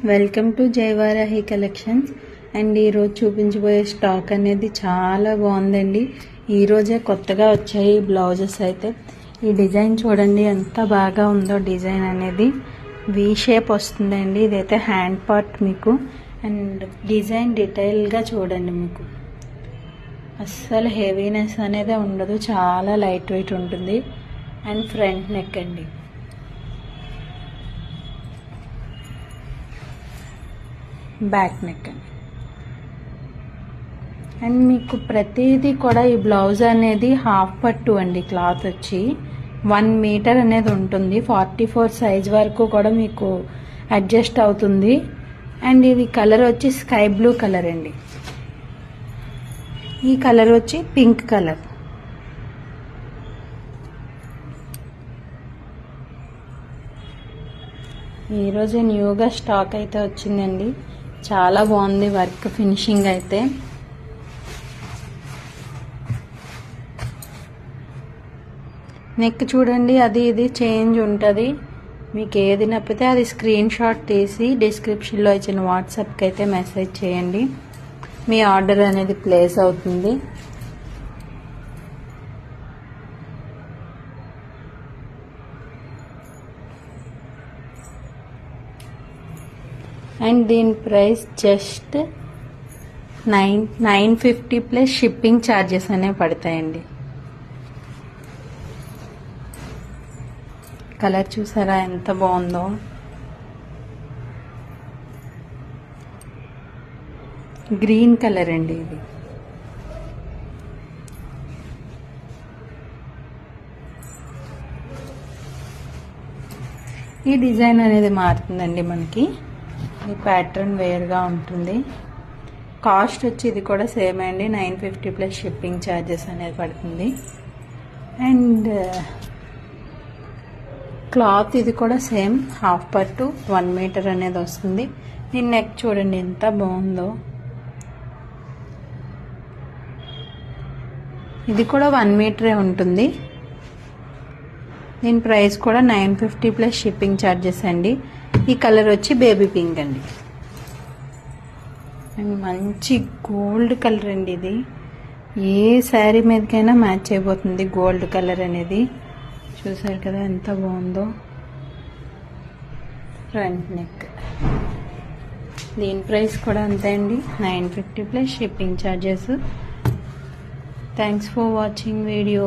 Welcome to Jayavarahi collections. And ఈరోజు చూపించబోయే stock అనేది చాలా బాగుందండి. ఈరోజే కొత్తగా వచ్చాయి బ్లౌజెస్ అయితే. ఈ డిజైన్ చూడండి ఎంత బాగా ఉందో. డిజైన్ అనేది వి షేప్ వస్తుందండి. ఇదైతే హ్యాండ్ పార్ట్ మీకు. అండ్ డిజైన్ డీటెయిల్గా చూడండి. మీకు అస్సలు హెవీనెస్ అనేది ఉండదు, చాలా లైట్ వెయిట్ ఉంటుంది. అండ్ ఫ్రంట్ నెక్ అండి. బ్యాక్ నెక్ అండ్ మీకు ప్రతిదీ కూడా ఈ బ్లౌజ్ అనేది హాఫ్ పట్టు అండి. క్లాత్ వచ్చి 1 మీటర్ అనేది ఉంటుంది. 44 సైజ్ వరకు కూడా మీకు అడ్జస్ట్ అవుతుంది. అండ్ ఇది కలర్ వచ్చి స్కై బ్లూ కలర్ అండి. ఈ కలర్ వచ్చి పింక్ కలర్. ఈరోజు న్యూగా స్టాక్ అయితే వచ్చిందండి. చాలా బాగుంది వర్క్ ఫినిషింగ్ అయితే. నెక్ చూడండి, అది ఇది చేంజ్ ఉంటుంది. మీకు ఏది నప్పితే అది స్క్రీన్ షాట్ తీసి డిస్క్రిప్షన్లో ఇచ్చిన వాట్సాప్కి అయితే మెసేజ్ చేయండి. మీ ఆర్డర్ అనేది ప్లేస్ అవుతుంది. అండ్ దీని price just 950 plus shipping charges అనేవి పడతాయండి. కలర్ చూసారా ఎంత బాగుందో. గ్రీన్ కలర్ అండి ఇది. ఈ డిజైన్ అనేది మారుతుందండి మనకి. ఈ ప్యాటర్న్ వేరుగా ఉంటుంది. కాస్ట్ వచ్చి ఇది కూడా సేమ్ అండి. 950 ప్లస్ షిప్పింగ్ ఛార్జెస్ అనేది పడుతుంది. అండ్ క్లాత్ ఇది కూడా సేమ్ హాఫ్ పట్టు 1 మీటర్ అనేది వస్తుంది. దీని నెక్ చూడండి ఎంత బాగుందో. ఇది కూడా 1 మీటరే ఉంటుంది. దీని ప్రైస్ కూడా 950 ప్లస్ షిప్పింగ్ ఛార్జెస్ అండి. ఈ కలర్ వచ్చి బేబీ పింక్ అండి. అండ్ మంచి గోల్డ్ కలర్ అండి ఇది. ఏ శారీ మీదకైనా మ్యాచ్ అయిపోతుంది గోల్డ్ కలర్ అనేది. చూసారు కదా ఎంత బాగుందో. Front neck. దీని ప్రైస్ కూడా అంతే అండి, 950 plus shipping charges. Thanks for watching video.